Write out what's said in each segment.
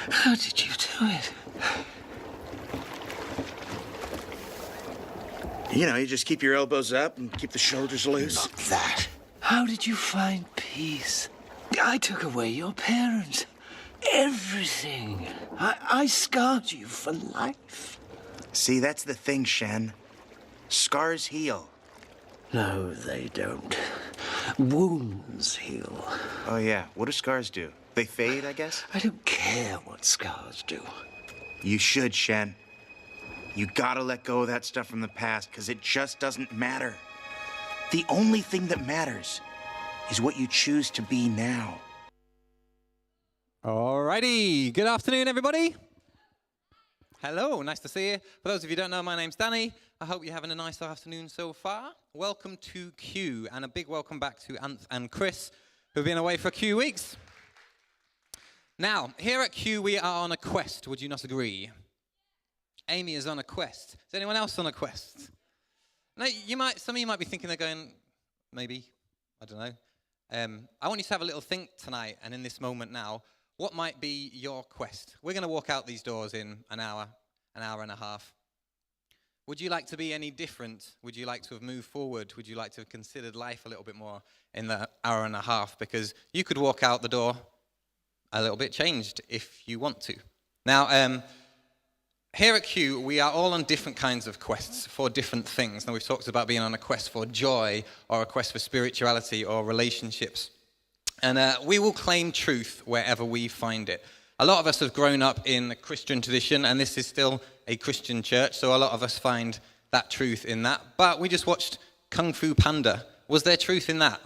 How did you do it? You know, you just keep your elbows up and keep the shoulders loose. Not that. How did you find peace? I took away your parents. Everything. I scarred you for life. See, that's the thing, Shen. Scars heal. No, they don't. Wounds heal. Oh, yeah. What do scars do? They fade, I guess? I don't care what scars do. You should, Shen. You gotta let go of that stuff from the past, because it just doesn't matter. The only thing that matters is what you choose to be now. Alrighty, good afternoon, everybody. Hello, nice to see you. For those of you who don't know, my name's Danny. I hope you're having a nice afternoon so far. Welcome to Q, and a big welcome back to Ant and Chris, who've been away for a few weeks. Now, here at Q, we are on a quest. Would you not agree? Amy is on a quest. Is anyone else on a quest? Now, some of you might be thinking they're going, maybe, I don't know. I want you to have a little think tonight, and in this moment now, what might be your quest? We're going to walk out these doors in an hour and a half. Would you like to be any different? Would you like to have moved forward? Would you like to have considered life a little bit more in the hour and a half? Because you could walk out the door a little bit changed if you want to. Now, here at Q, we are all on different kinds of quests for different things. Now, we've talked about being on a quest for joy, or a quest for spirituality, or relationships. And we will claim truth wherever we find it. A lot of us have grown up in the Christian tradition, and this is still a Christian church, so a lot of us find that truth in that. But we just watched Kung Fu Panda. Was there truth in that?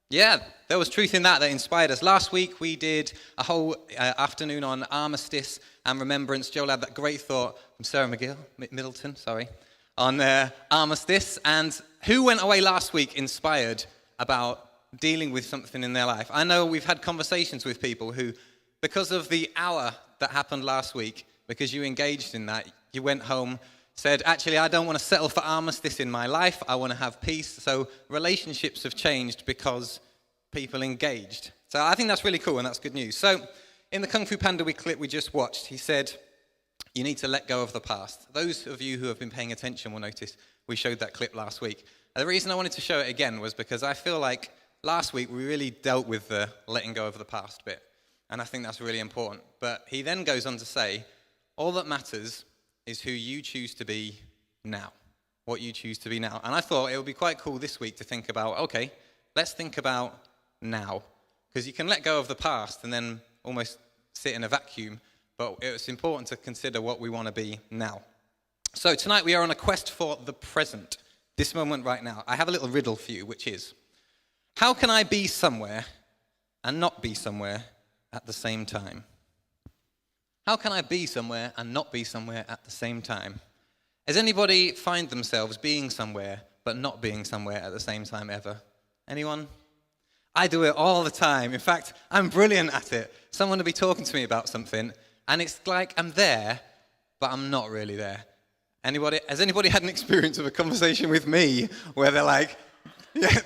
Yeah, there was truth in that inspired us. Last week we did a whole afternoon on armistice and remembrance. Joel had that great thought from Sarah Middleton, on armistice. And who went away last week inspired about dealing with something in their life? I know we've had conversations with people who, because of the hour that happened last week, because you engaged in that, you went home, said, actually, I don't want to settle for armistice in my life. I want to have peace. So relationships have changed because people engaged. So I think that's really cool, and that's good news. So in the Kung Fu Panda clip we just watched, he said, you need to let go of the past. Those of you who have been paying attention will notice we showed that clip last week. And the reason I wanted to show it again was because I feel like last week we really dealt with the letting go of the past bit. And I think that's really important. But he then goes on to say, all that matters is who you choose to be now, what you choose to be now. And I thought it would be quite cool this week to think about, okay, let's think about now. Because you can let go of the past and then almost sit in a vacuum, but it's important to consider what we want to be now. So tonight we are on a quest for the present, this moment right now. I have a little riddle for you, which is, how can I be somewhere and not be somewhere at the same time? How can I be somewhere and not be somewhere at the same time? Does anybody find themselves being somewhere but not being somewhere at the same time ever? Anyone? I do it all the time. In fact, I'm brilliant at it. Someone will be talking to me about something, and it's like I'm there, but I'm not really there. Has anybody had an experience of a conversation with me where they're like, yeah,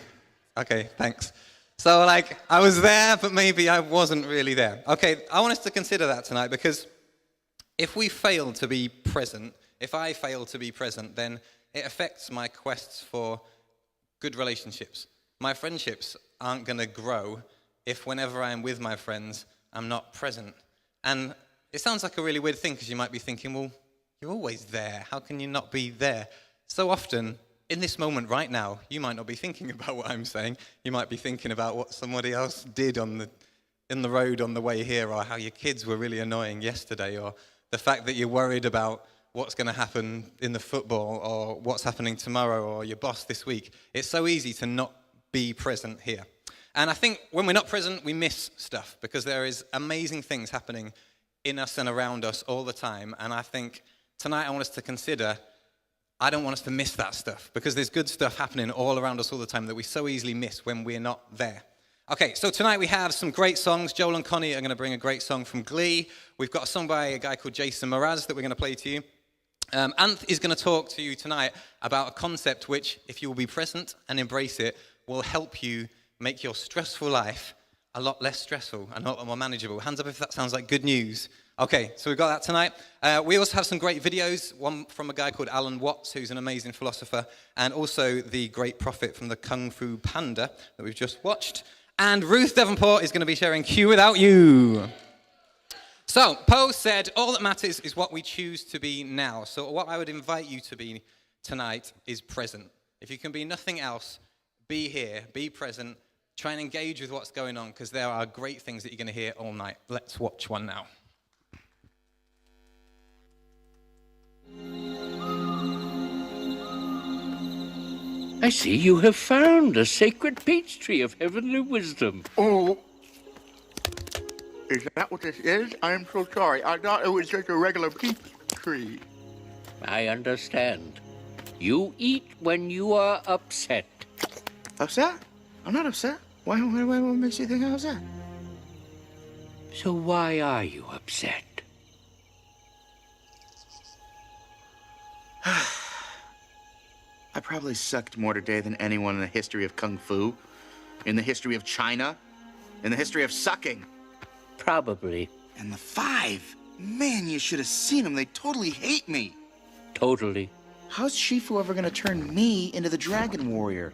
okay, thanks. So like, I was there, but maybe I wasn't really there. Okay, I want us to consider that tonight, because if we fail to be present, if I fail to be present, then it affects my quests for good relationships. My friendships aren't going to grow if whenever I'm with my friends, I'm not present. And it sounds like a really weird thing, because you might be thinking, well, you're always there. How can you not be there? So often, in this moment right now, you might not be thinking about what I'm saying. You might be thinking about what somebody else did in the road on the way here, or how your kids were really annoying yesterday, or the fact that you're worried about what's going to happen in the football, or what's happening tomorrow, or your boss this week. It's so easy to not be present here. And I think when we're not present, we miss stuff, because there is amazing things happening in us and around us all the time. And I think tonight I want us to consider, I don't want us to miss that stuff, because there's good stuff happening all around us all the time that we so easily miss when we're not there. Okay, so tonight we have some great songs. Joel and Connie are going to bring a great song from Glee. We've got a song by a guy called Jason Mraz that we're going to play to you. Anth is going to talk to you tonight about a concept which, if you will be present and embrace it, will help you make your stressful life a lot less stressful and a lot more manageable. Hands up if that sounds like good news. Okay, so we've got that tonight. We also have some great videos, one from a guy called Alan Watts, who's an amazing philosopher, and also the great prophet from the Kung Fu Panda that we've just watched. And Ruth Davenport is going to be sharing Q Without You. So, Poe said, all that matters is what we choose to be now. So what I would invite you to be tonight is present. If you can be nothing else, be here, be present, try and engage with what's going on, because there are great things that you're going to hear all night. Let's watch one now. I see you have found a sacred peach tree of heavenly wisdom. Oh, is that what this is? I'm so sorry. I thought it was just a regular peach tree. I understand. You eat when you are upset. Upset? I'm not upset. What makes you think I'm upset? So why are you upset? I probably sucked more today than anyone in the history of Kung Fu, in the history of China, in the history of sucking. Probably. And the 5, man, you should have seen them. They totally hate me. Totally. How's Shifu ever gonna turn me into the Dragon Warrior?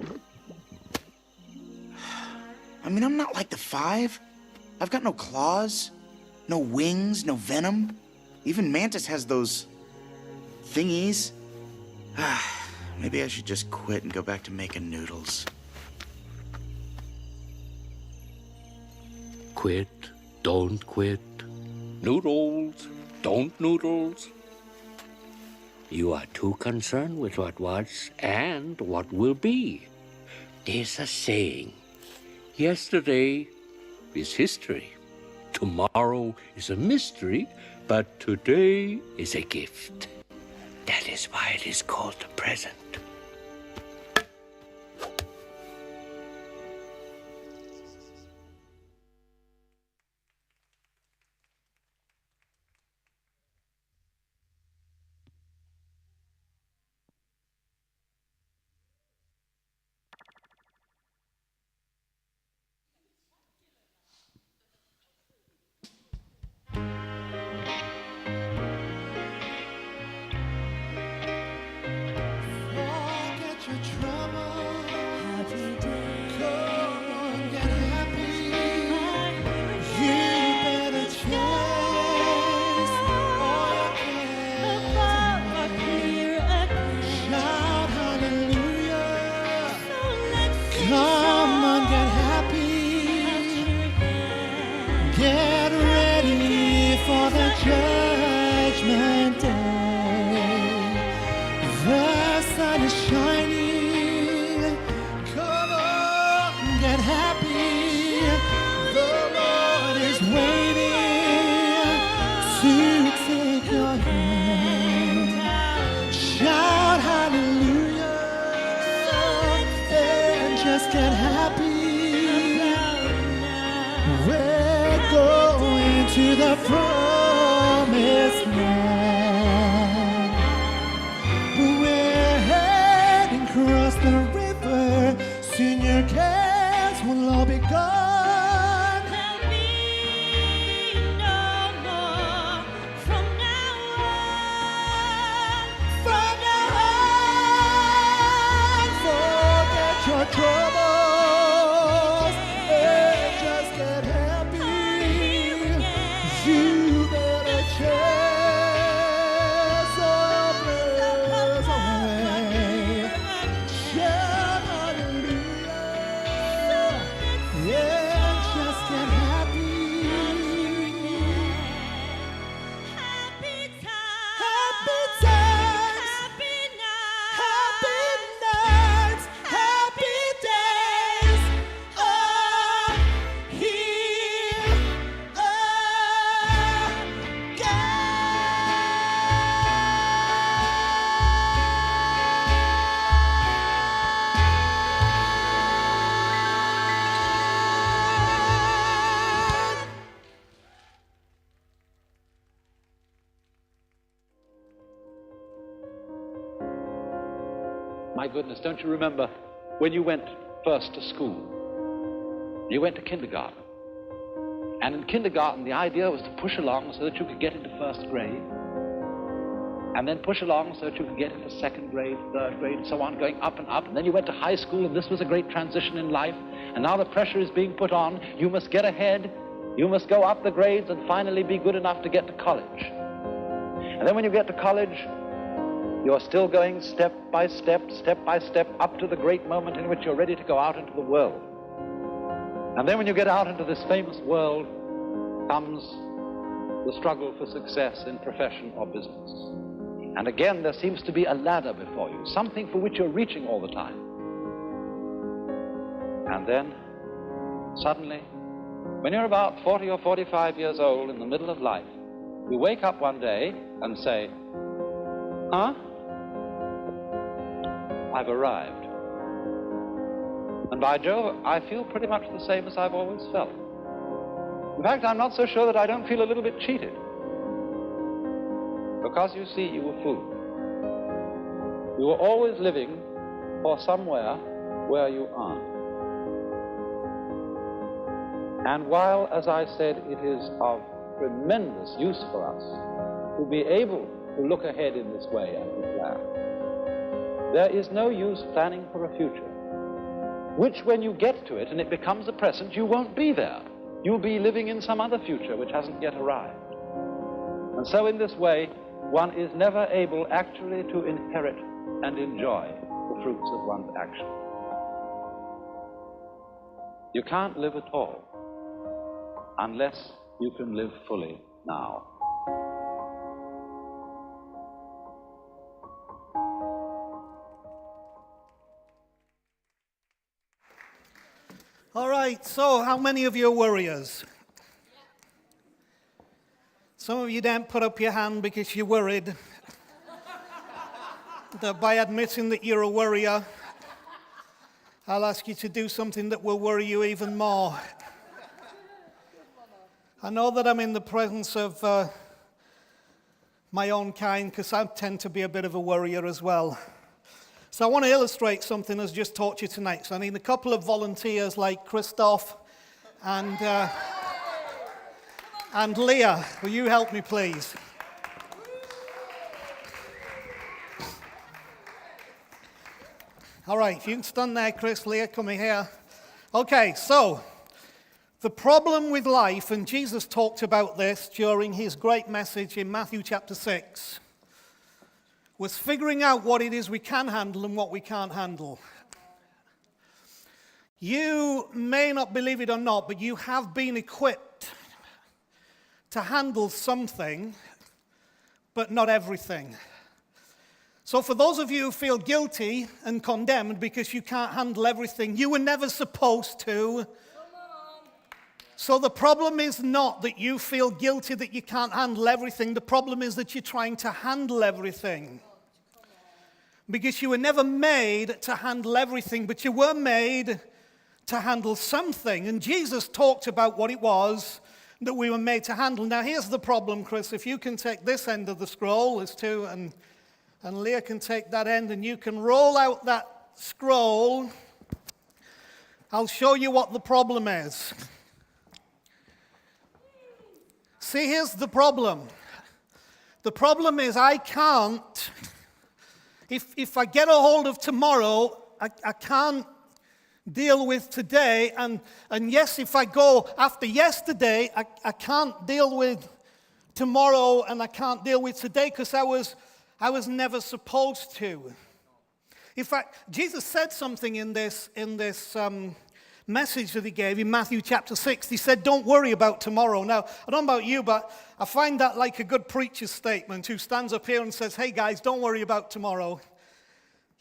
I mean, I'm not like the 5. I've got no claws, no wings, no venom. Even Mantis has those thingies. Maybe I should just quit and go back to making noodles. Quit, don't quit. Noodles, don't noodles. You are too concerned with what was and what will be. There's a saying, Yesterday is history. Tomorrow is a mystery, but today is a gift. That is why it is called the present. Come on, get happy. Get ready for the judgment day. The sun is shining. Come on, get happy. The Lord is waiting to take your hand. Shout hallelujah. Just get happy. We're going to the promised land. We're heading across the river. Soon your cares will all be gone. There'll be no more from now on. From now on, forget your troubles and just get happy. You better chase all blues away. Shout hallelujah. Yeah, just get happy. Happy times. Happy times. Happy nights. Happy nights, happy days are here again. My goodness, don't you remember when you went first to school? You went to kindergarten. And in kindergarten, the idea was to push along so that you could get into first grade. And then push along so that you could get into second grade, third grade, and so on, going up and up. And then you went to high school, and this was a great transition in life. And now the pressure is being put on. You must get ahead. You must go up the grades and finally be good enough to get to college. And then when you get to college, you're still going step by step, up to the great moment in which you're ready to go out into the world. And then when you get out into this famous world, comes the struggle for success in profession or business. And again, there seems to be a ladder before you, something for which you're reaching all the time. And then, suddenly, when you're about 40 or 45 years old in the middle of life, you wake up one day and say, huh? I've arrived. And by Jove, I feel pretty much the same as I've always felt. In fact, I'm not so sure that I don't feel a little bit cheated. Because you see, you were fooled. You were always living for somewhere where you aren't. And while, as I said, it is of tremendous use for us to be able to look ahead in this way and to plan, there is no use planning for a future, which when you get to it and it becomes a present, you won't be there. You'll be living in some other future which hasn't yet arrived. And so in this way, one is never able actually to inherit and enjoy the fruits of one's action. You can't live at all unless you can live fully now. All right, so how many of you are worriers? Some of you didn't put up your hand because you're worried. That by admitting that you're a worrier, I'll ask you to do something that will worry you even more. I know that I'm in the presence of my own kind because I tend to be a bit of a worrier as well. So I want to illustrate something that's just taught you tonight. So I need a couple of volunteers like Christoph and Leah. Will you help me, please? All right, if you can stand there, Chris, Leah, come here. Okay, so the problem with life, and Jesus talked about this during his great message in Matthew chapter 6, was figuring out what it is we can handle and what we can't handle. You may not believe it or not, but you have been equipped to handle something, but not everything. So for those of you who feel guilty and condemned because you can't handle everything, you were never supposed to. So the problem is not that you feel guilty that you can't handle everything. The problem is that you're trying to handle everything. Because you were never made to handle everything, but you were made to handle something. And Jesus talked about what it was that we were made to handle. Now here's the problem, Chris. If you can take this end of the scroll, there's two, and Leah can take that end, and you can roll out that scroll. I'll show you what the problem is. See, here's the problem. The problem is I can't, if I get a hold of tomorrow, I can't deal with today. And yes, if I go after yesterday, I can't deal with tomorrow, and I can't deal with today because I was never supposed to. In fact, Jesus said something in this message that he gave in Matthew chapter 6. He said, don't worry about tomorrow. Now, I don't know about you, but I find that like a good preacher's statement who stands up here and says, hey guys, don't worry about tomorrow.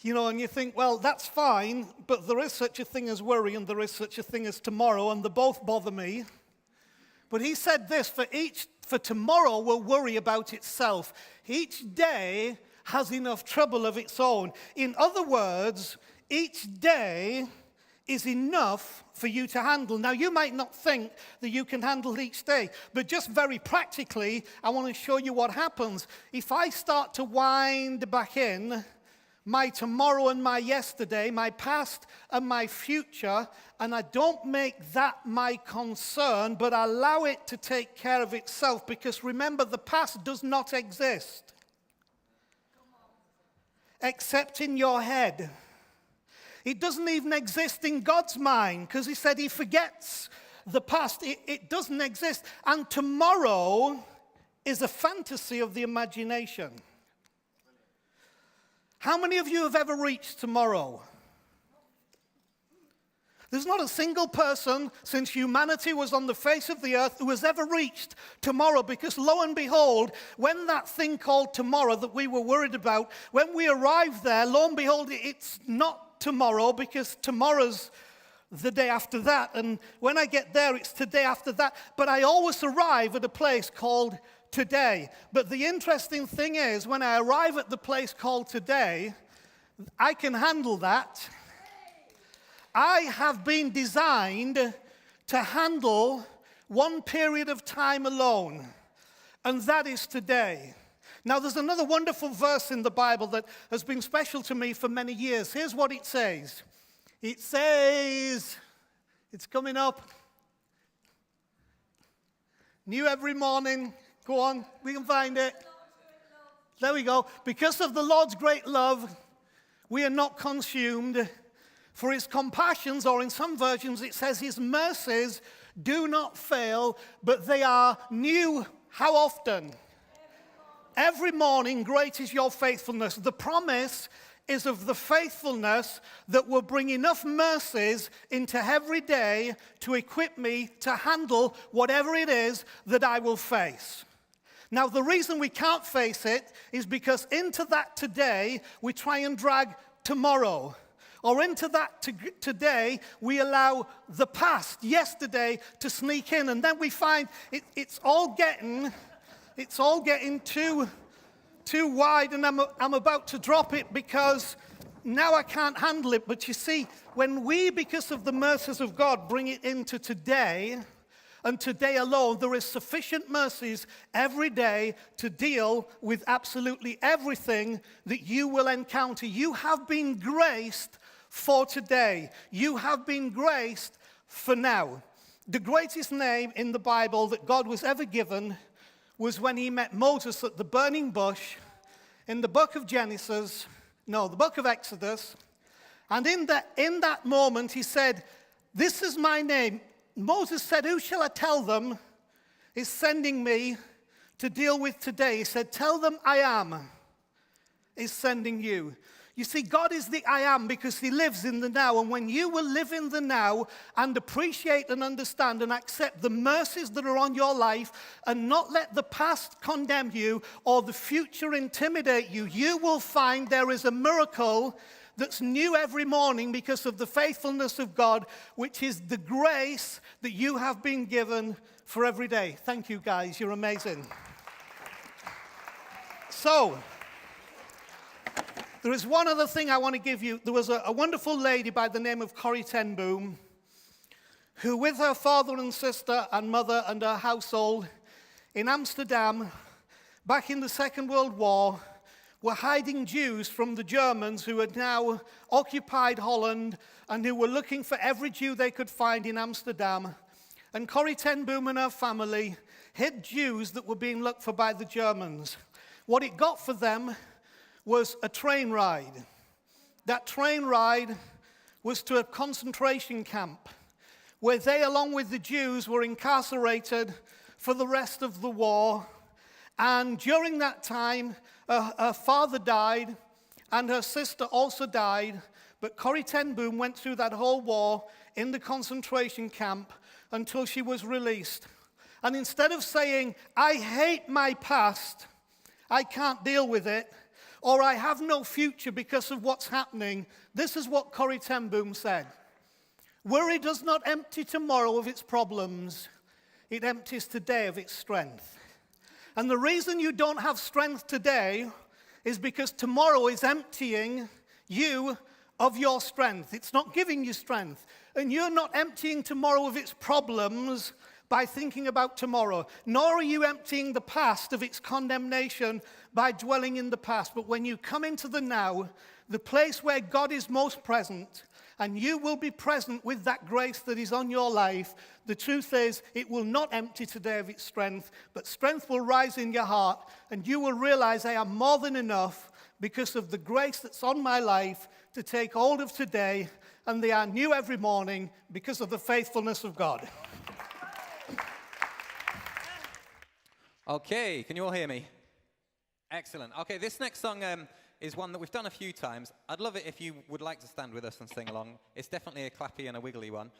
You know, and you think, well, that's fine, but there is such a thing as worry and there is such a thing as tomorrow, and they both bother me. But he said this, for tomorrow will worry about itself. Each day has enough trouble of its own. In other words, each day is enough for you to handle. Now, you might not think that you can handle each day, but just very practically, I want to show you what happens. If I start to wind back in my tomorrow and my yesterday, my past and my future, and I don't make that my concern, but allow it to take care of itself, because remember, the past does not exist except in your head. It doesn't even exist in God's mind, because he said he forgets the past. It doesn't exist. And tomorrow is a fantasy of the imagination. How many of you have ever reached tomorrow? There's not a single person since humanity was on the face of the earth who has ever reached tomorrow, because lo and behold, when that thing called tomorrow that we were worried about, when we arrive there, lo and behold, it's not tomorrow, because tomorrow's the day after that, and when I get there, it's the day after that, but I always arrive at a place called today. But the interesting thing is, when I arrive at the place called today, I can handle that. I have been designed to handle one period of time alone, and that is today. Now, there's another wonderful verse in the Bible that has been special to me for many years. Here's what it says. It says, it's coming up. New every morning. Go on, we can find it. There we go. Because of the Lord's great love, we are not consumed. For his compassions, or in some versions it says his mercies, do not fail, but they are new. How often? Every morning, great is your faithfulness. The promise is of the faithfulness that will bring enough mercies into every day to equip me to handle whatever it is that I will face. Now, the reason we can't face it is because into that today, we try and drag tomorrow. Or into that today, we allow the past, yesterday, to sneak in. And then we find it's all getting too wide, and I'm about to drop it because now I can't handle it. But you see, when we, because of the mercies of God, bring it into today, and today alone, there is sufficient mercies every day to deal with absolutely everything that you will encounter. You have been graced for today. You have been graced for now. The greatest name in the Bible that God was ever given was when he met Moses at the burning bush in the book of the book of Exodus. And in that moment, he said, "This is my name." Moses said, "Who shall I tell them is sending me to deal with today?" He said, "Tell them I am is sending you." You see, God is the I am because he lives in the now. And when you will live in the now and appreciate and understand and accept the mercies that are on your life and not let the past condemn you or the future intimidate you, you will find there is a miracle that's new every morning because of the faithfulness of God, which is the grace that you have been given for every day. Thank you, guys. You're amazing. So, there is one other thing I want to give you. There was a wonderful lady by the name of Corrie ten Boom who, with her father and sister and mother and her household in Amsterdam, back in the Second World War, were hiding Jews from the Germans who had now occupied Holland and who were looking for every Jew they could find in Amsterdam. And Corrie ten Boom and her family hid Jews that were being looked for by the Germans. What it got for them was a train ride. That train ride was to a concentration camp where they, along with the Jews, were incarcerated for the rest of the war. And during that time, her father died and her sister also died. But Corrie ten Boom went through that whole war in the concentration camp until she was released. And instead of saying, "I hate my past, I can't deal with it," or "I have no future because of what's happening," this is what Corrie ten Boom said. "Worry does not empty tomorrow of its problems. It empties today of its strength." And the reason you don't have strength today is because tomorrow is emptying you of your strength. It's not giving you strength. And you're not emptying tomorrow of its problems by thinking about tomorrow, nor are you emptying the past of its condemnation by dwelling in the past. But when you come into the now, the place where God is most present, and you will be present with that grace that is on your life, the truth is it will not empty today of its strength, but strength will rise in your heart, and you will realize I am more than enough because of the grace that's on my life to take hold of today, and they are new every morning because of the faithfulness of God. Okay, can you all hear me? Excellent. Okay, this next song is one that we've done a few times. I'd love it if you would like to stand with us and sing along. It's definitely a clappy and a wiggly one.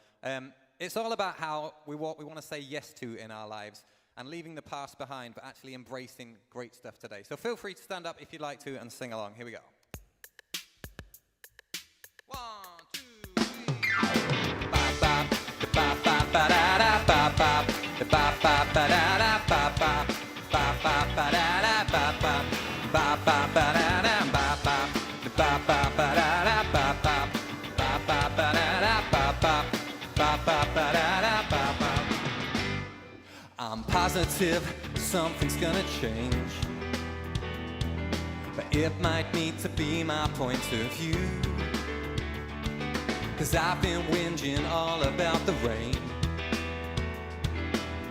It's all about how what we want to say yes to in our lives and leaving the past behind, but actually embracing great stuff today. So feel free to stand up if you'd like to and sing along. Here we go. 1, 2, 3. Ba ba ba ba ba da da ba ba ba ba ba da da ba ba ba ba ba da da ba ba ba ba ba da da ba ba ba ba ba da da ba ba ba ba ba da da ba ba ba ba ba da da ba ba. I'm positive something's gonna change, but it might need to be my point of view. 'Cause I've been whinging all about the rain.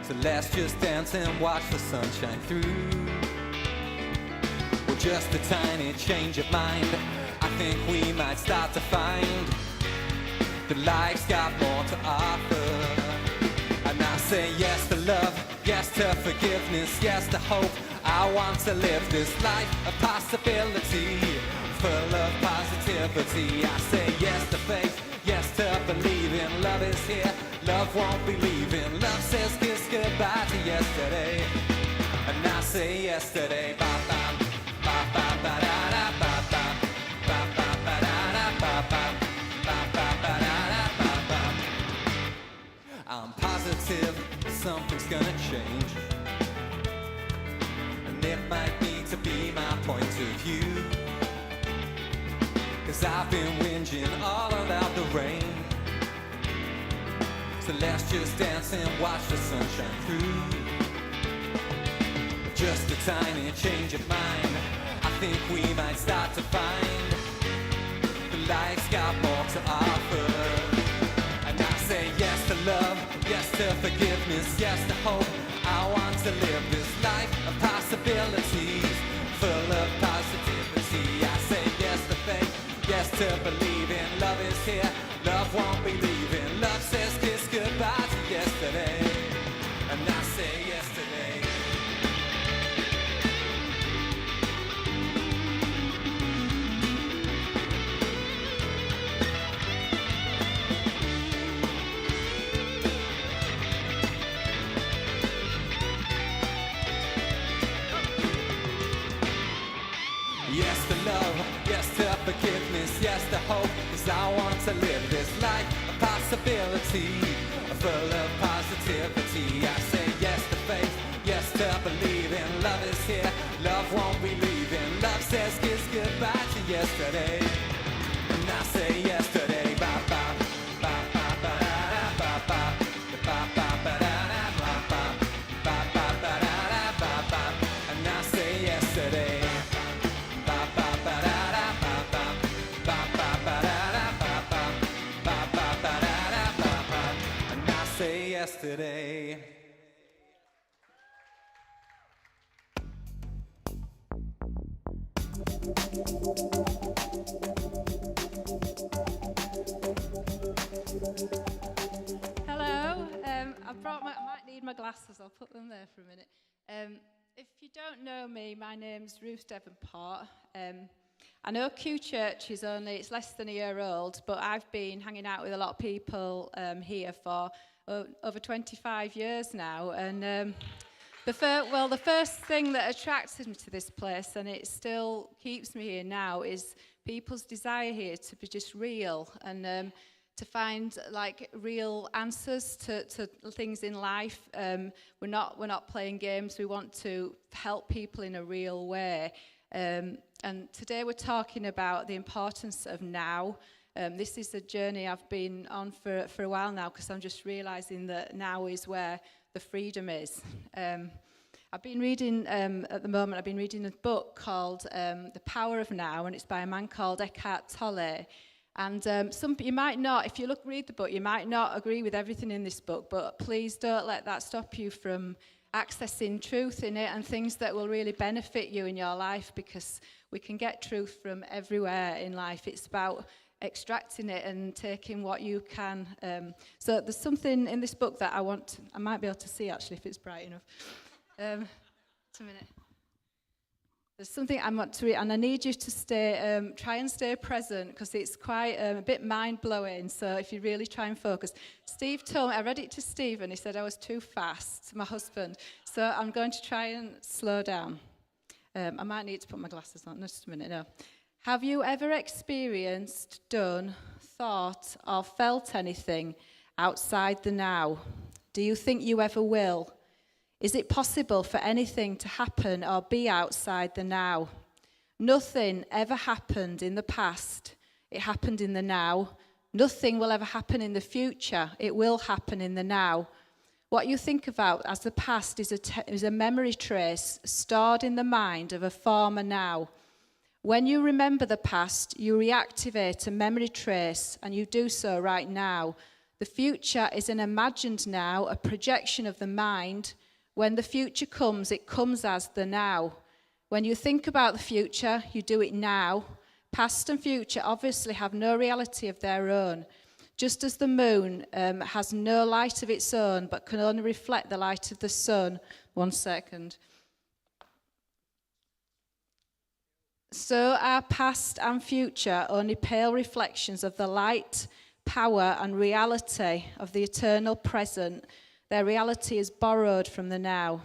So let's just dance and watch the sunshine through. Well, just a tiny change of mind, I think we might start to find that life's got more to offer. And I say yes to love, yes to forgiveness, yes to hope. I want to live this life of possibility, full of positivity. I say yes to faith, yes to believing. Love is here, love won't be leaving. Love says kiss goodbye to yesterday, and I say yesterday. Ba ba ba ba ba da da ba ba ba ba ba da da ba ba something's gonna change. And it might need to be my point of view. 'Cause I've been whinging all about the rain. So let's just dance and watch the sunshine through. Just a tiny change of mind, I think we might start to find the life's got more to offer. And I say yes to love, yes to forgiveness, yes to hope. I want to live this life of possibilities, full of positivity. I say yes to faith, yes to believing. Love is here, love won't be leaving. Love says kiss goodbye to yesterday. And I say yes today. Yes to love, yes to forgiveness, yes to hope. 'Cause I want to live this life, a possibility, full of positivity. I say yes to faith, yes to believing. Love is here, love won't be leaving. Love says kiss goodbye to yesterday. And I say yes today. Bye bye, bye bye, bye bye, bye bye, bye bye, bye bye, bye bye, bye bye. And I say yes today. Yesterday. Hello. I might need my glasses. I'll put them there for a minute. If you don't know me, my name's Ruth Devonport. I know QChurch it's less than a year old, but I've been hanging out with a lot of people here for over 25 years now. And the first thing that attracted me to this place, and it still keeps me here now, is people's desire here to be just real and to find like real answers to things in life. We're not playing games. We want to help people in a real way. And today we're talking about the importance of now. This is a journey I've been on for a while now, because I'm just realizing that now is where the freedom is. I've been reading, at the moment, I've been reading a book called The Power of Now, and it's by a man called Eckhart Tolle. And you might not, if you read the book, you might not agree with everything in this book, but please don't let that stop you from accessing truth in it and things that will really benefit you in your life, because we can get truth from everywhere in life. It's about extracting it and taking what you can. So there's something in this book that I might be able to see actually if it's bright enough. Just a minute. There's something I want to read, and I need you to try and stay present, because it's quite a bit mind-blowing, so if you really try and focus. Steve told me, I read it to Steve, and he said I was too fast, my husband, so I'm going to try and slow down. I might need to put my glasses on, just a minute, no. Have you ever experienced, done, thought, or felt anything outside the now? Do you think you ever will? Is it possible for anything to happen or be outside the now? Nothing ever happened in the past. It happened in the now. Nothing will ever happen in the future. It will happen in the now. What you think about as the past is a memory trace stored in the mind of a former now. When you remember the past, you reactivate a memory trace, and you do so right now. The future is an imagined now, a projection of the mind. When the future comes, it comes as the now. When you think about the future, you do it now. Past and future obviously have no reality of their own. Just as the moon has no light of its own, but can only reflect the light of the sun. 1 second. So are past and future only pale reflections of the light, power, and reality of the eternal present. Their reality is borrowed from the now.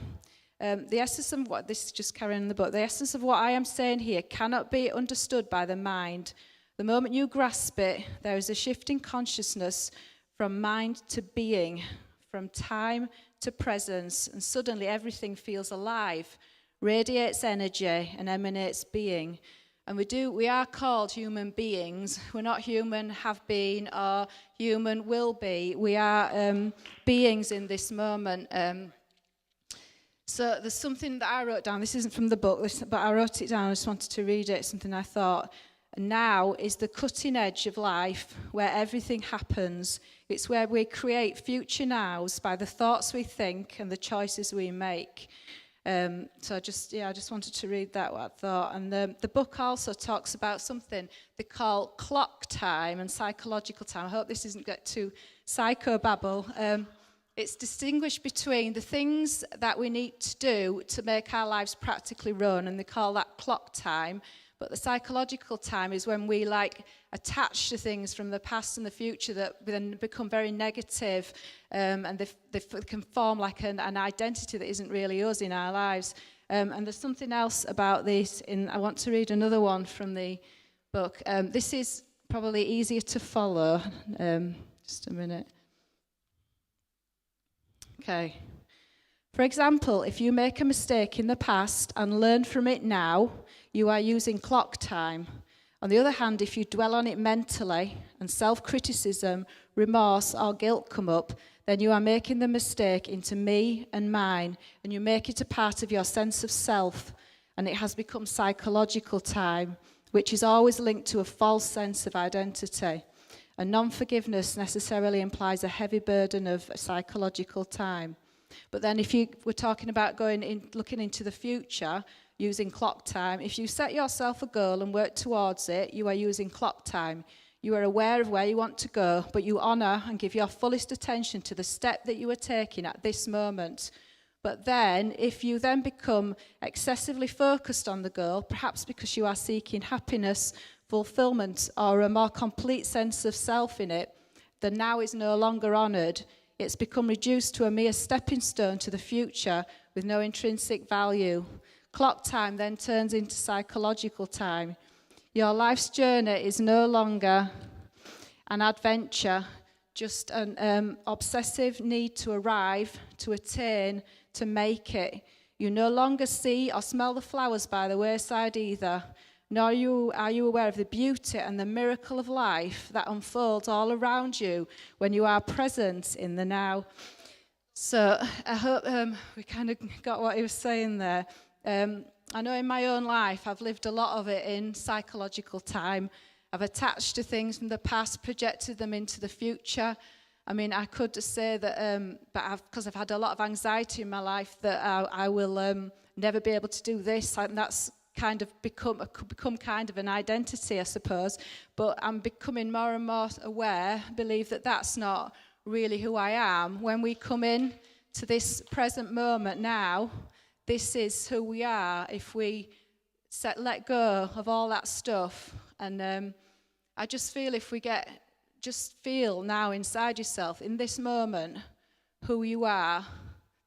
The essence of what, this is just carrying the book, the essence of what I am saying here cannot be understood by the mind. The moment you grasp it, there is a shift in consciousness from mind to being, from time to presence, and suddenly everything feels alive, radiates energy, and emanates being. And we are called human beings. We're not human have been or human will be. We are beings in this moment. So there's something that I wrote down. This isn't from the book, but I wrote it down. I just wanted to read it, something I thought. Now is the cutting edge of life where everything happens. It's where we create future nows by the thoughts we think and the choices we make. So I just wanted to read that, what I thought. And the book also talks about something they call clock time and psychological time. I hope this doesn't get too psychobabble. It's distinguished between the things that we need to do to make our lives practically run, and they call that clock time. But the psychological time is when we attach to things from the past and the future that then become very negative, and they can form like an identity that isn't really us in our lives. And there's something else about this. I want to read another one from the book. This is probably easier to follow. Just a minute. Okay. For example, if you make a mistake in the past and learn from it now, you are using clock time. On the other hand, if you dwell on it mentally and self-criticism, remorse or guilt come up, then you are making the mistake into me and mine, and you make it a part of your sense of self, and it has become psychological time, which is always linked to a false sense of identity. And non-forgiveness necessarily implies a heavy burden of psychological time. But then if we're talking about looking into the future, using clock time, if you set yourself a goal and work towards it, you are using clock time. You are aware of where you want to go, but you honour and give your fullest attention to the step that you are taking at this moment. But then, if you then become excessively focused on the goal, perhaps because you are seeking happiness, fulfillment, or a more complete sense of self in it, the now is no longer honoured. It's become reduced to a mere stepping stone to the future with no intrinsic value. Clock time then turns into psychological time. Your life's journey is no longer an adventure, just an obsessive need to arrive, to attain, to make it. You no longer see or smell the flowers by the wayside either, nor are you aware of the beauty and the miracle of life that unfolds all around you when you are present in the now. So I hope we kind of got what he was saying there. I know in my own life I've lived a lot of it in psychological time. I've attached to things from the past, projected them into the future. I mean, I could just say that, because I've had a lot of anxiety in my life, that I will never be able to do this, and that's kind of become kind of an identity, I suppose. But I'm becoming more and more aware, believe that that's not really who I am. When we come in to this present moment now, this is who we are if we let go of all that stuff. And I just feel if we just feel now inside yourself, in this moment, who you are,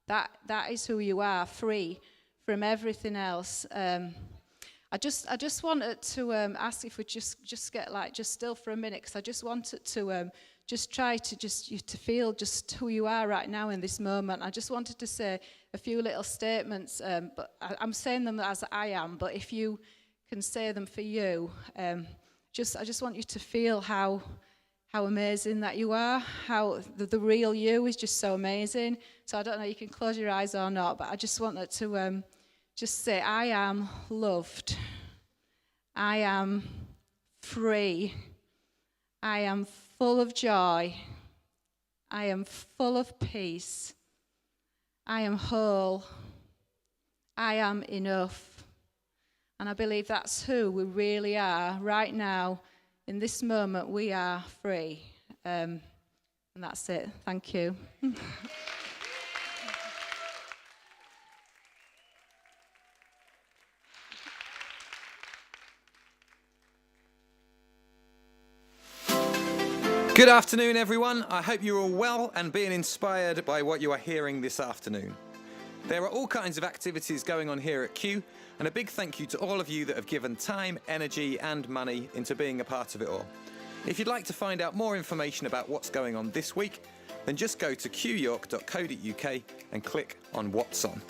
that is who you are, free from everything else. I just wanted to ask if we just get just still for a minute, because I just wanted to just try to to feel just who you are right now in this moment. I just wanted to say a few little statements, but I'm saying them as I am. But if you can say them for you, I just want you to feel how amazing that you are, how the real you is just so amazing. So I don't know, you can close your eyes or not, but I just wanted to just say, I am loved. I am free. I am full of joy. I am full of peace. I am whole. I am enough. And I believe that's who we really are right now. In this moment, we are free. And that's it. Thank you. Good afternoon, everyone. I hope you're all well and being inspired by what you are hearing this afternoon. There are all kinds of activities going on here at Q, and a big thank you to all of you that have given time, energy, and money into being a part of it all. If you'd like to find out more information about what's going on this week, then just go to qyork.co.uk and click on What's On.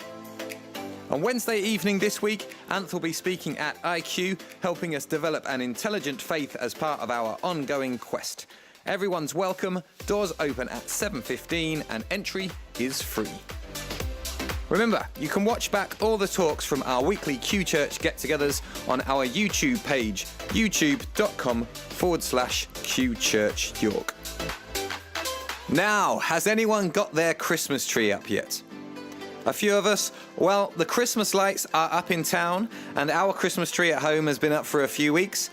On Wednesday evening this week, Anth will be speaking at IQ, helping us develop an intelligent faith as part of our ongoing quest. Everyone's welcome, doors open at 7:15 and entry is free. Remember, you can watch back all the talks from our weekly QChurch get-togethers on our YouTube page, youtube.com/QChurchYork. Now, has anyone got their Christmas tree up yet? A few of us? Well, the Christmas lights are up in town, and our Christmas tree at home has been up for a few weeks.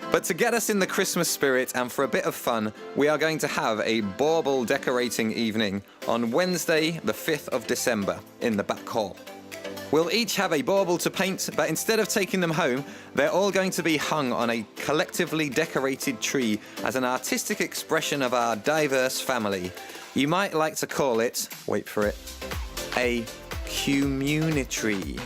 But to get us in the Christmas spirit and for a bit of fun, we are going to have a bauble decorating evening on Wednesday, the 5th of December, in the back hall. We'll each have a bauble to paint, but instead of taking them home, they're all going to be hung on a collectively decorated tree as an artistic expression of our diverse family. You might like to call it, wait for it, a community.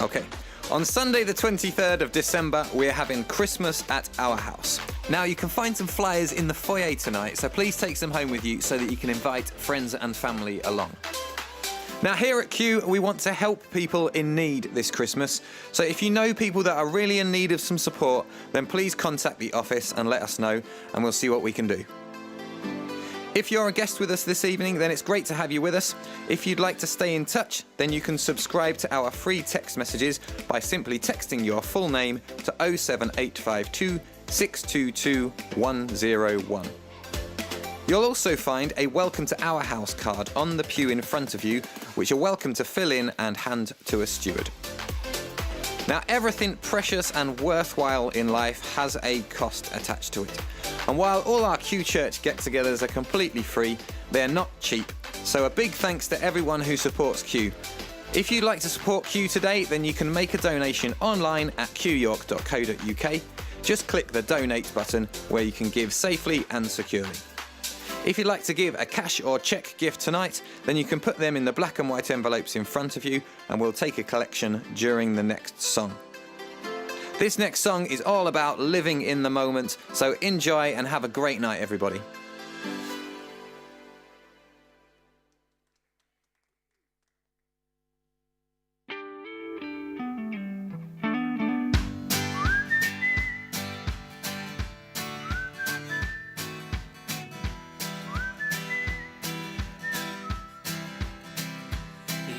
Okay. On Sunday the 23rd of December, we're having Christmas at our house. Now, you can find some flyers in the foyer tonight, so please take some home with you so that you can invite friends and family along. Now, here at Q, we want to help people in need this Christmas. So if you know people that are really in need of some support, then please contact the office and let us know, and we'll see what we can do. If you're a guest with us this evening, then it's great to have you with us. If you'd like to stay in touch, then you can subscribe to our free text messages by simply texting your full name to 07852 622 101. You'll also find a Welcome to Our House card on the pew in front of you, which you're welcome to fill in and hand to a steward. Now, everything precious and worthwhile in life has a cost attached to it. And while all our QChurch get-togethers are completely free, they're not cheap. So a big thanks to everyone who supports Q. If you'd like to support Q today, then you can make a donation online at qyork.co.uk. Just click the donate button where you can give safely and securely. If you'd like to give a cash or cheque gift tonight, then you can put them in the black and white envelopes in front of you, and we'll take a collection during the next song. This next song is all about living in the moment, so enjoy and have a great night, everybody.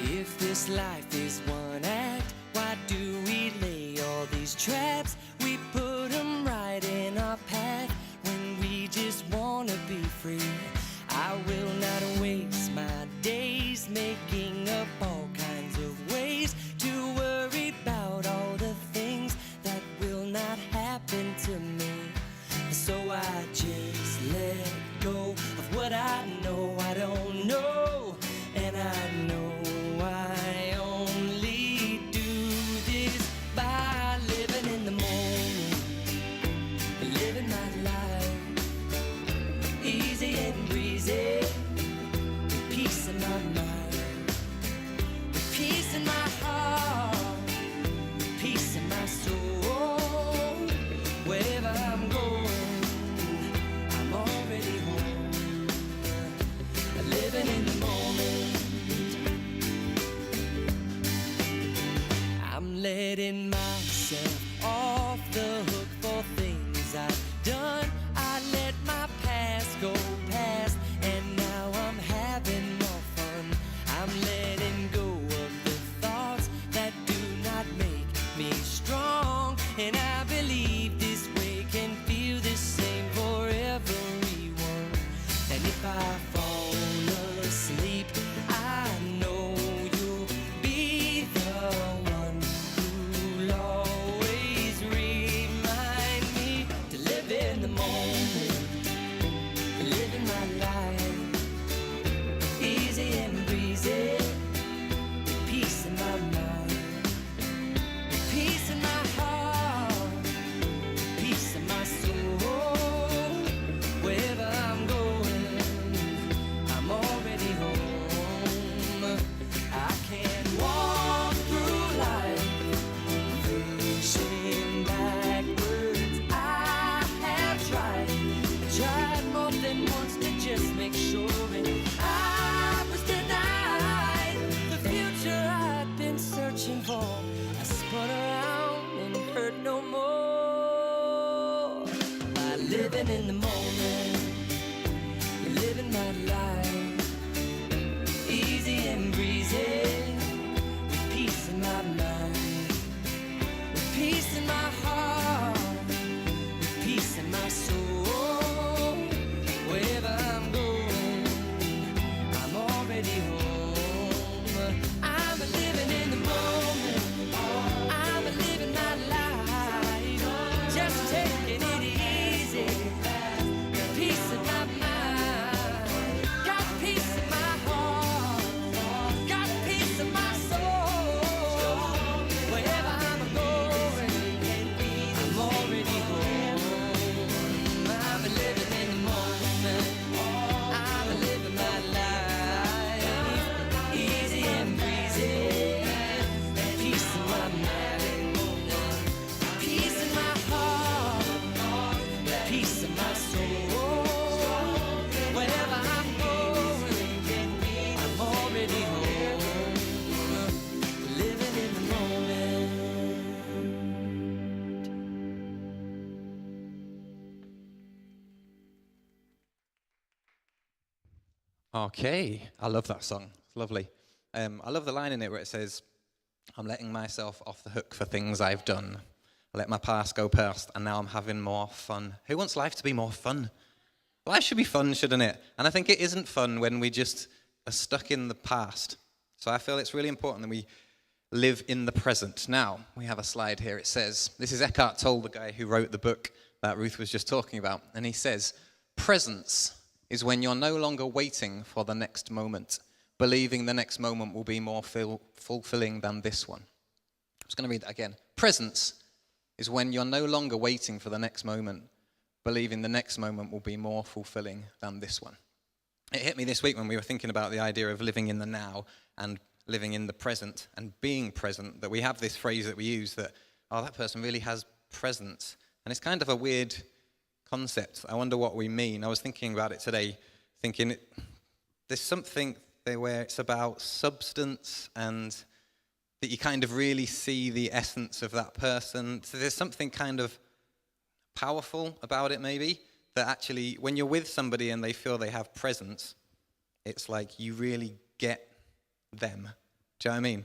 If this life is one act, why do we lay all these traps? We put them right in our path when we just wanna be free. I will not waste my days making up all kinds of ways to worry about all the things that will not happen to me. So I just let go of what I know I don't know, and I know I only do this by living in the moment, living my life easy and breezy, with peace in my mind, with peace in my heart, with peace in my soul. Wherever I'm going, I'm already home, living in the moment. I'm letting myself off the hook for things I've done. I let my past go past, and now I'm having more fun. I'm letting go of the thoughts that do not make me strong, and I believe this way can feel the same for everyone. And if I fall asleep, I know you'll be the one who lost living in the moment, living my life, easy and breezy, with peace in my mind, with peace in my heart, with peace in my soul. Wherever I'm going, I'm already home. I'm living in the moment, I'm living my life, just taking it easy. Peace in my mind, got peace in my heart, got peace in my soul. Wherever I'm going, I'm already home. I'm living in the moment, I'm living my life, easy and breezy. Peace in my mind, peace in my heart, peace in my soul. Wherever I'm going, I'm already home. Living in the moment. Okay, I love that song. It's lovely. I love the line in it where it says, I'm letting myself off the hook for things I've done. I let my past go past, and now I'm having more fun. Who wants life to be more fun? Life should be fun, shouldn't it? And I think it isn't fun when we just are stuck in the past. So I feel it's really important that we live in the present. Now, we have a slide here. It says, this is Eckhart Tolle, the guy who wrote the book that Ruth was just talking about. And he says, presence is when you're no longer waiting for the next moment, believing the next moment will be more fulfilling than this one. I'm just going to read that again. Presence is when you're no longer waiting for the next moment, believing the next moment will be more fulfilling than this one. It hit me this week when we were thinking about the idea of living in the now and living in the present and being present, that we have this phrase that we use that, oh, that person really has presence. And it's kind of a weird concept. I wonder what we mean. I was thinking about it today, thinking there's something there where it's about substance and that you kind of really see the essence of that person. So there's something kind of powerful about it maybe, that actually when you're with somebody and they feel they have presence, it's like you really get them. Do you know what I mean?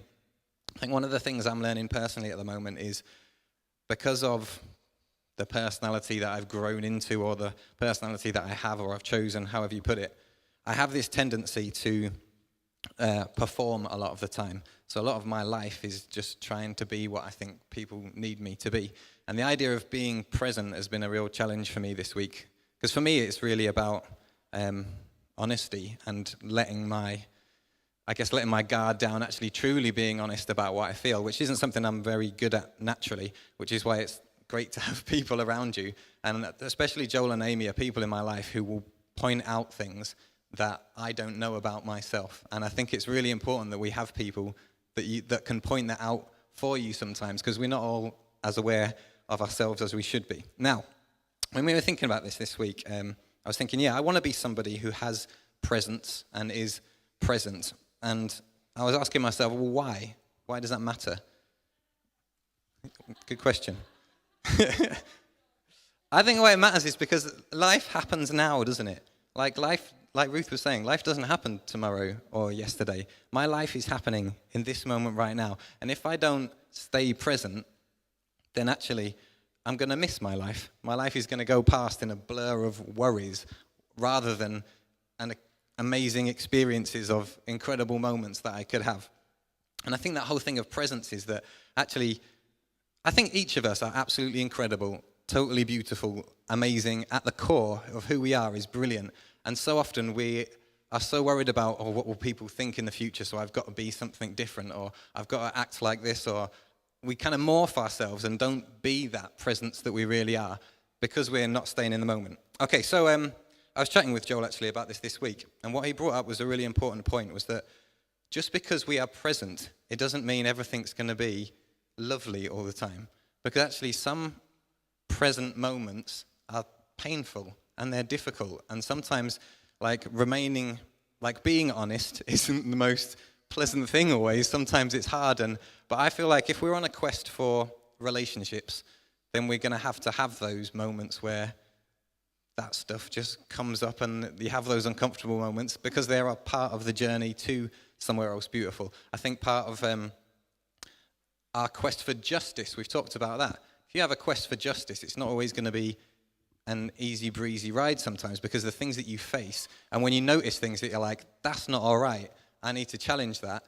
I think one of the things I'm learning personally at the moment is because of the personality that I've grown into, or the personality that I have or I've chosen, however you put it, I have this tendency to perform a lot of the time. So a lot of my life is just trying to be what I think people need me to be. And the idea of being present has been a real challenge for me this week. Because for me, it's really about honesty and letting my guard down, actually truly being honest about what I feel, which isn't something I'm very good at naturally, which is why it's great to have people around you. And especially Joel and Amy are people in my life who will point out things that I don't know about myself. And I think it's really important that we have people that can point that out for you sometimes, because we're not all as aware of ourselves as we should be. Now, when we were thinking about this week, I was thinking, I want to be somebody who has presence and is present. And I was asking myself, well, why? Why does that matter? Good question. I think why it matters is because life happens now, doesn't it? Like Ruth was saying, life doesn't happen tomorrow or yesterday. My life is happening in this moment right now. And if I don't stay present, then actually I'm going to miss my life. My life is going to go past in a blur of worries rather than amazing experiences of incredible moments that I could have. And I think that whole thing of presence is that actually, I think each of us are absolutely incredible, totally beautiful, amazing. At the core of who we are is brilliant. And so often we are so worried about, what will people think in the future, so I've got to be something different, or I've got to act like this, or we kind of morph ourselves and don't be that presence that we really are because we're not staying in the moment. Okay, so I was chatting with Joel actually about this week, and what he brought up was a really important point, was that just because we are present, it doesn't mean everything's going to be lovely all the time. Because actually some present moments are painful and they're difficult. And sometimes being honest isn't the most pleasant thing always. Sometimes it's hard. But I feel like if we're on a quest for relationships, then we're going to have those moments where that stuff just comes up and you have those uncomfortable moments because they are part of the journey to somewhere else beautiful. I think part of our quest for justice, we've talked about that. If you have a quest for justice, it's not always going to be an easy breezy ride sometimes, because the things that you face, and when you notice things that you're like, that's not all right, I need to challenge that,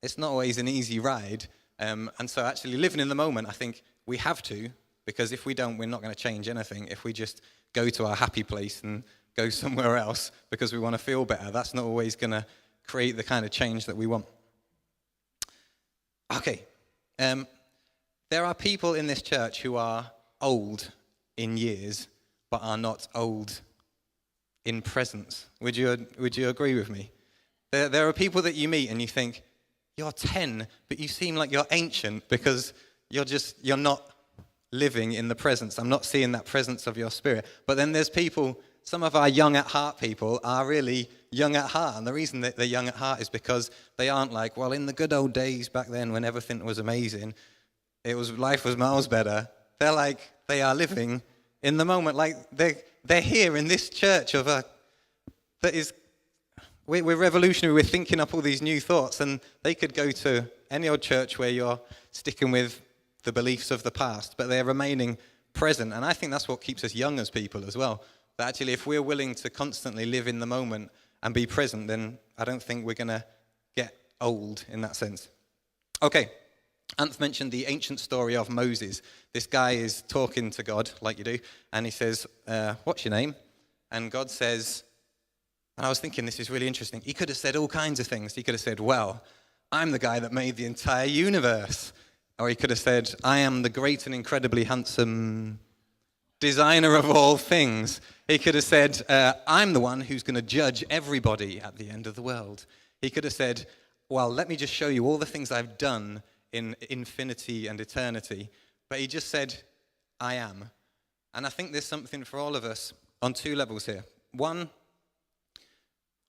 it's not always an easy ride. And so actually living in the moment, I think we have to, because if we don't, we're not going to change anything. If we just go to our happy place and go somewhere else because we want to feel better, that's not always going to create the kind of change that we want. Okay. There are people in this church who are old in years, but are not old in presence. Would you agree with me? There are people that you meet and you think, you're 10, but you seem like you're ancient because you're not living in the presence. I'm not seeing that presence of your spirit. But then there's people, some of our young at heart people are really young at heart. And the reason that they're young at heart is because they aren't like, well, in the good old days back then when everything was amazing, life was miles better. They're like, they are living in the moment. Like they're here in this church we're revolutionary. We're thinking up all these new thoughts, and they could go to any old church where you're sticking with the beliefs of the past, but they're remaining present. And I think that's what keeps us young as people as well. That actually, if we're willing to constantly live in the moment and be present, then I don't think we're going to get old in that sense. Okay, Anth mentioned the ancient story of Moses. This guy is talking to God, like you do, and he says, what's your name? And God says, and I was thinking, this is really interesting. He could have said all kinds of things. He could have said, well, I'm the guy that made the entire universe. Or he could have said, I am the great and incredibly handsome designer of all things. He could have said, I'm the one who's going to judge everybody at the end of the world. He could have said, well, let me just show you all the things I've done in infinity and eternity. But he just said, I am. And I think there's something for all of us on two levels here. One,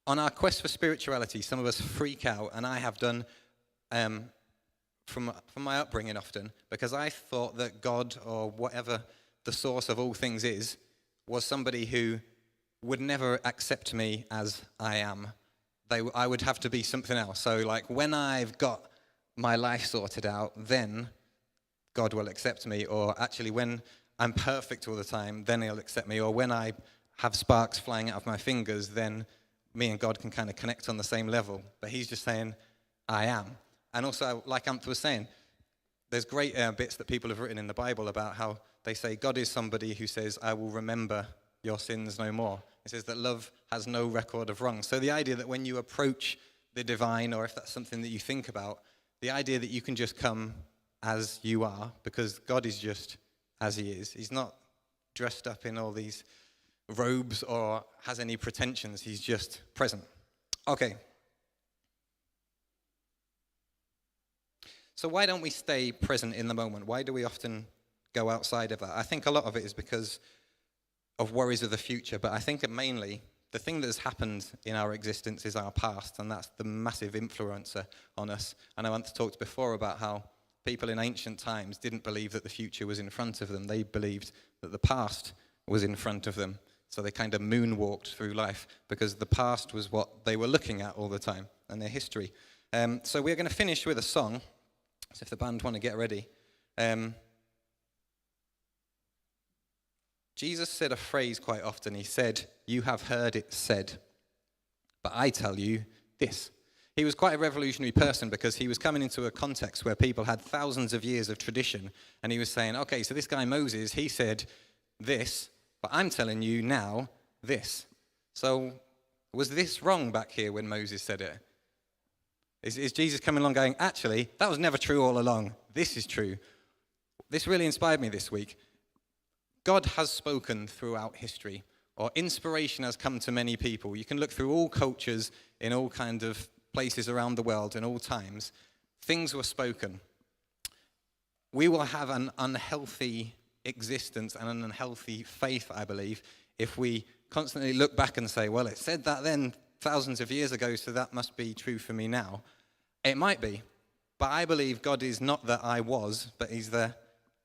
on our quest for spirituality, some of us freak out, and I have done from my upbringing often, because I thought that God, or whatever the source of all things is, was somebody who would never accept me as I am. I would have to be something else. So like when I've got my life sorted out, then God will accept me. Or actually when I'm perfect all the time, then he'll accept me. Or when I have sparks flying out of my fingers, then me and God can kind of connect on the same level. But he's just saying, I am. And also, like Anth was saying, there's great bits that people have written in the Bible about how they say God is somebody who says, I will remember your sins no more. It says that love has no record of wrong. So the idea that when you approach the divine, or if that's something that you think about, the idea that you can just come as you are, because God is just as he is. He's not dressed up in all these robes or has any pretensions. He's just present. Okay. So why don't we stay present in the moment? Why do we often go outside of that? I think a lot of it is because of worries of the future, but I think that mainly the thing that has happened in our existence is our past, and that's the massive influencer on us. And I once talked before about how people in ancient times didn't believe that the future was in front of them. They believed that the past was in front of them. So they kind of moonwalked through life because the past was what they were looking at all the time and their history. So we're going to finish with a song. So if the band want to get ready. Jesus said a phrase quite often. He said, you have heard it said, but I tell you this. He was quite a revolutionary person because he was coming into a context where people had thousands of years of tradition. And he was saying, okay, so this guy Moses, he said this, but I'm telling you now this. So was this wrong back here when Moses said it? Is Jesus coming along going, actually, that was never true all along. This is true. This really inspired me this week. God has spoken throughout history, or inspiration has come to many people. You can look through all cultures in all kinds of places around the world in all times. Things were spoken. We will have an unhealthy existence and an unhealthy faith, I believe, if we constantly look back and say, well, it said that then thousands of years ago, so that must be true for me now. It might be, but I believe God is not the I was, but he's the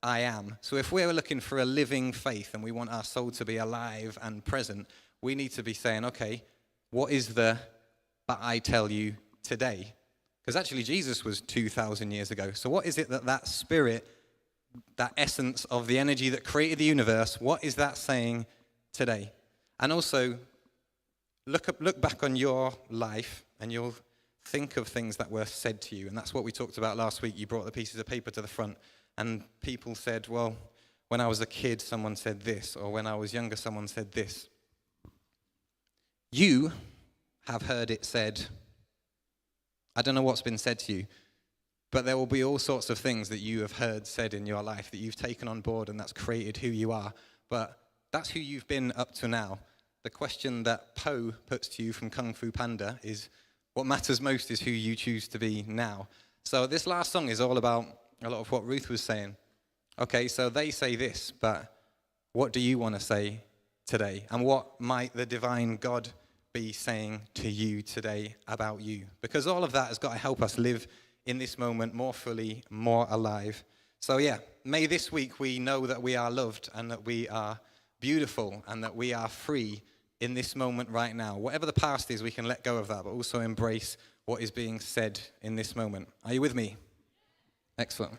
I am. So if we're looking for a living faith and we want our soul to be alive and present, we need to be saying, okay, what is the "but I tell you" today? Because actually Jesus was 2,000 years ago. So what is it that spirit, that essence of the energy that created the universe, what is that saying today? And also, look back on your life and you'll think of things that were said to you. And that's what we talked about last week. You brought the pieces of paper to the front and people said, well, when I was a kid, someone said this, or when I was younger, someone said this. You have heard it said. I don't know what's been said to you, but there will be all sorts of things that you have heard said in your life that you've taken on board and that's created who you are. But that's who you've been up to now. The question that Po puts to you from Kung Fu Panda is, what matters most is who you choose to be now. So this last song is all about a lot of what Ruth was saying. Okay, so they say this, but what do you want to say today? And what might the divine God be saying to you today about you? Because all of that has got to help us live in this moment more fully, more alive. So yeah, may this week we know that we are loved and that we are beautiful and that we are free in this moment right now. Whatever the past is, we can let go of that, but also embrace what is being said in this moment. Are you with me? Excellent.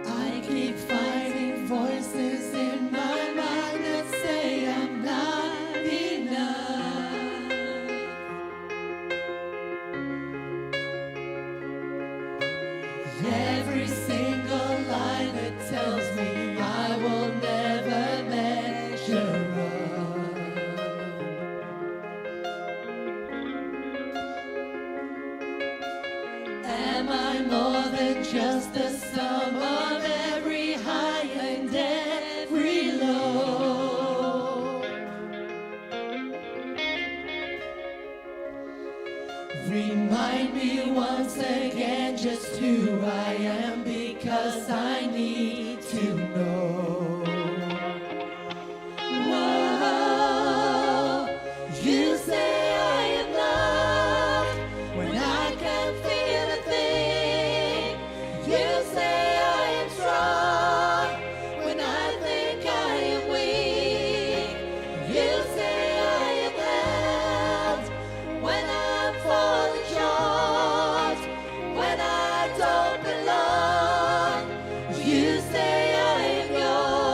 I keep finding voices in my mind that say I'm not enough. Every single line that tells me I will never measure up. Am I more than just the sum of every high and every low? Remind me once again just who I am, because I need to know. Whoa, you say I am loved when I can't feel a thing. You say I am strong when I think I am weak. You say I am held when I'm falling short, when I don't belong. You say I am yours.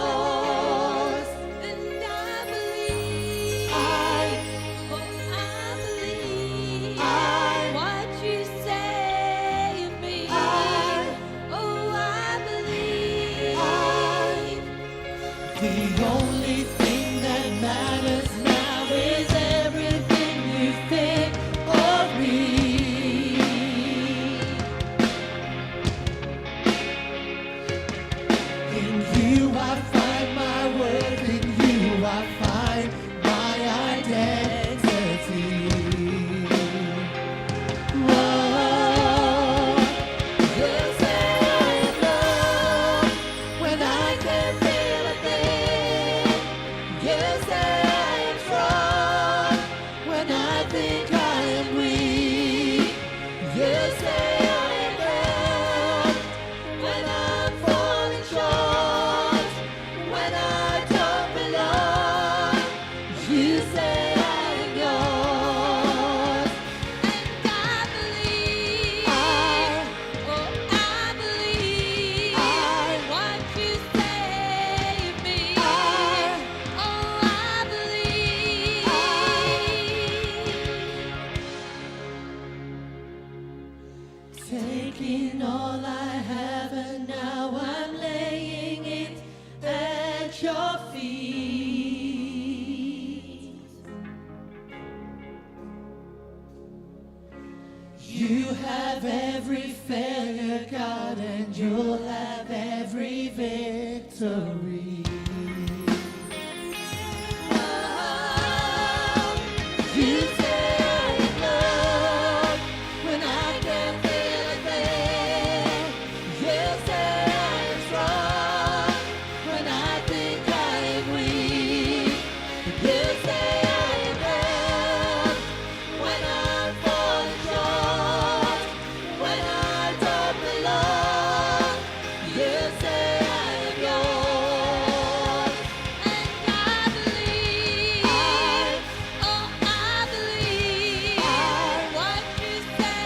You have every failure, God, and you'll have every victory. You say I am loved when I can't feel a thing. You say I am strong when I think I am weak. You say I am held when I'm falling short, when I don't belong. You say I am yours, and I believe. I believe what you say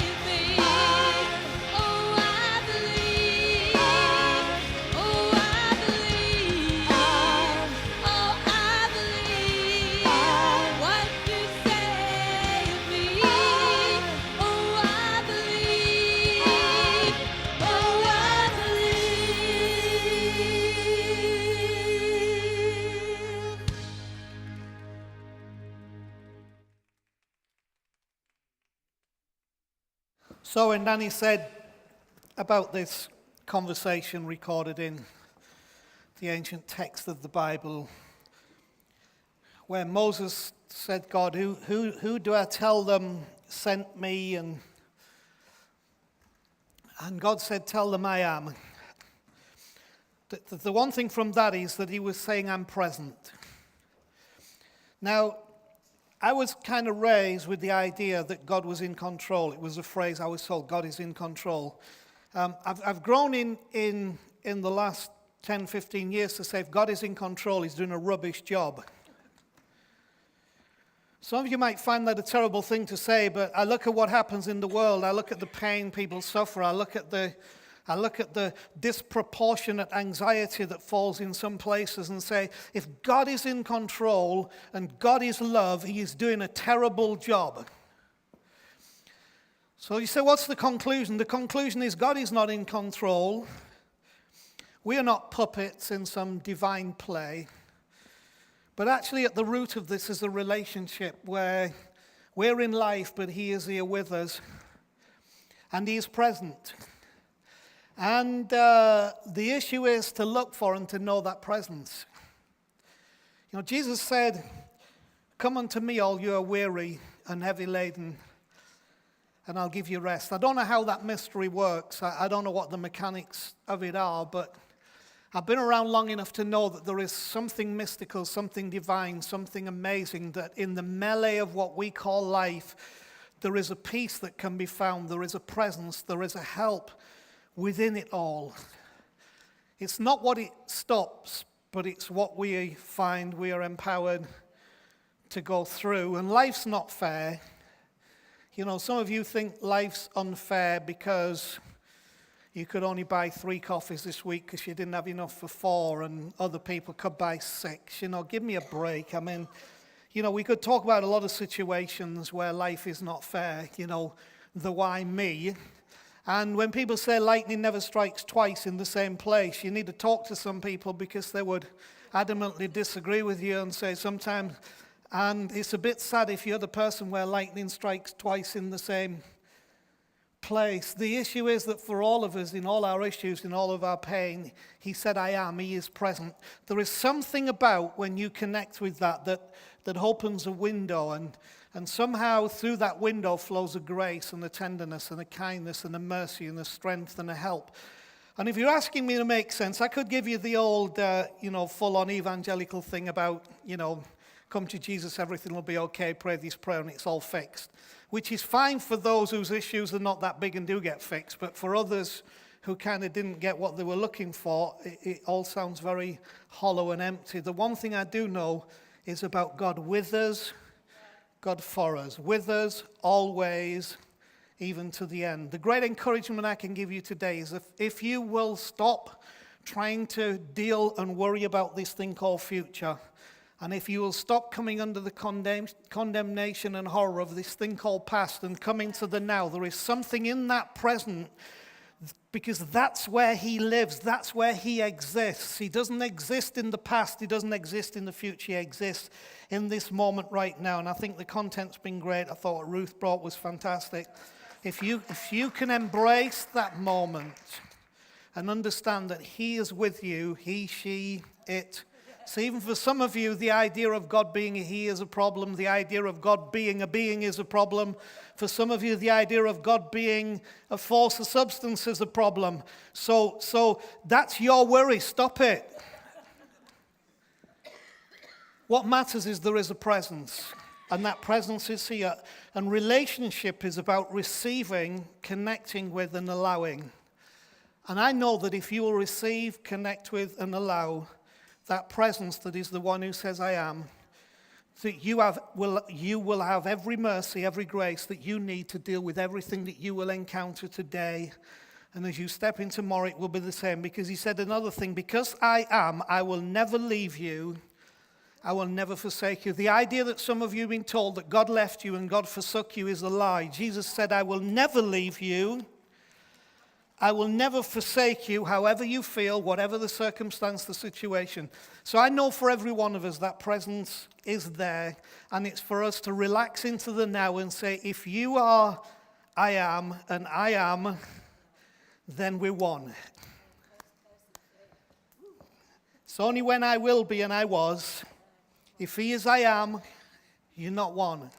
of me. Oh, I believe. Oh, I believe. Oh, I believe what you say of me. Oh, I believe. Oh, I believe. So when Danny said about this conversation recorded in the ancient text of the Bible, where Moses said, God, who do I tell them sent me? And God said, tell them I am. The one thing from that is that he was saying, I'm present. Now, I was kind of raised with the idea that God was in control. It was a phrase I was told, God is in control. I've grown in the last 10, 15 years to say, if God is in control, he's doing a rubbish job. Some of you might find that a terrible thing to say, but I look at what happens in the world. I look at the pain people suffer. I look at the disproportionate anxiety that falls in some places and say, if God is in control and God is love, he is doing a terrible job. So you say, what's the conclusion? The conclusion is God is not in control. We are not puppets in some divine play. But actually at the root of this is a relationship where we're in life, but he is here with us. And he is present. And the issue is to look for and to know that presence. You know, Jesus said, come unto me, all you are weary and heavy laden, and I'll give you rest. I don't know how that mystery works. I don't know what the mechanics of it are, but I've been around long enough to know that there is something mystical, something divine, something amazing, that in the melee of what we call life, there is a peace that can be found. There is a presence. There is a help within it all. It's not what it stops, but it's what we find we are empowered to go through. And life's not fair. You know, some of you think life's unfair because you could only buy 3 coffees this week because you didn't have enough for 4, and other people could buy 6. You know, give me a break. I mean, you know, we could talk about a lot of situations where life is not fair. You know, the why me. And when people say lightning never strikes twice in the same place, you need to talk to some people because they would adamantly disagree with you and say sometimes, and it's a bit sad if you're the person where lightning strikes twice in the same place. The issue is that for all of us, in all our issues, in all of our pain, he said, I am, he is present. There is something about when you connect with that opens a window, and somehow through that window flows a grace and a tenderness and a kindness and a mercy and a strength and a help. And if you're asking me to make sense, I could give you the old, full-on evangelical thing about, come to Jesus, everything will be okay, pray this prayer and it's all fixed. Which is fine for those whose issues are not that big and do get fixed, but for others who kind of didn't get what they were looking for, it all sounds very hollow and empty. The one thing I do know is about God with us, God for us, with us always, even to the end. The great encouragement I can give you today is if you will stop trying to deal and worry about this thing called future, and if you will stop coming under the condemnation and horror of this thing called past and come into the now, there is something in that present because that's where he lives, that's where he exists. He doesn't exist in the past, he doesn't exist in the future, he exists in this moment right now. And I think the content's been great. I thought what Ruth brought was fantastic. If you can embrace that moment and understand that he is with you, he, she, it. So even for some of you, the idea of God being a he is a problem. The idea of God being a being is a problem. For some of you, the idea of God being a force, a substance is a problem. So that's your worry. Stop it. What matters is there is a presence, and that presence is here. And relationship is about receiving, connecting with, and allowing. And I know that if you will receive, connect with, and allow that presence that is the one who says, I am, that you will have every mercy, every grace that you need to deal with everything that you will encounter today. And as you step in tomorrow, it will be the same. Because he said another thing, because I am, I will never leave you. I will never forsake you. The idea that some of you have been told that God left you and God forsook you is a lie. Jesus said, I will never leave you. I will never forsake you, however you feel, whatever the circumstance, the situation. So I know for every one of us that presence is there, and it's for us to relax into the now and say, if you are, I am, and I am, then we're one. It's only when I will be and I was. If he is I am, you're not one.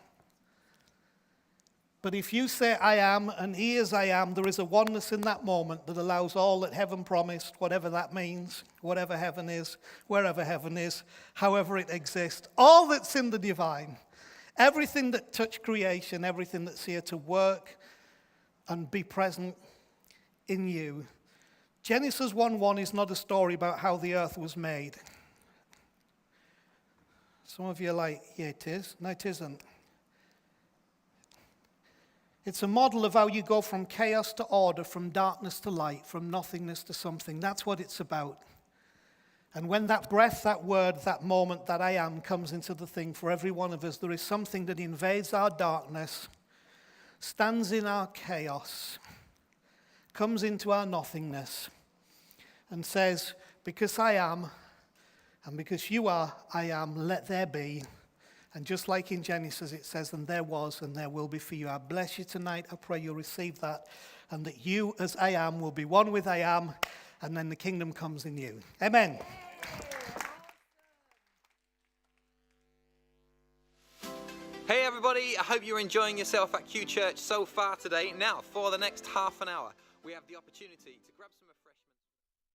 But if you say I am and he is I am, there is a oneness in that moment that allows all that heaven promised, whatever that means, whatever heaven is, wherever heaven is, however it exists, all that's in the divine, everything that touched creation, everything that's here to work and be present in you. Genesis 1:1 is not a story about how the earth was made. Some of you are like, yeah, it is. No, it isn't. It's a model of how you go from chaos to order, from darkness to light, from nothingness to something. That's what it's about. And when that breath, that word, that moment, that I am comes into the thing for every one of us, there is something that invades our darkness, stands in our chaos, comes into our nothingness, and says, because I am, and because you are, I am, let there be. And just like in Genesis, it says, and there was, and there will be for you. I bless you tonight. I pray you'll receive that. And that you, as I am, will be one with I am. And then the kingdom comes in you. Amen. Hey everybody, I hope you're enjoying yourself at QChurch so far today. Now, for the next half an hour, we have the opportunity to grab some refreshments.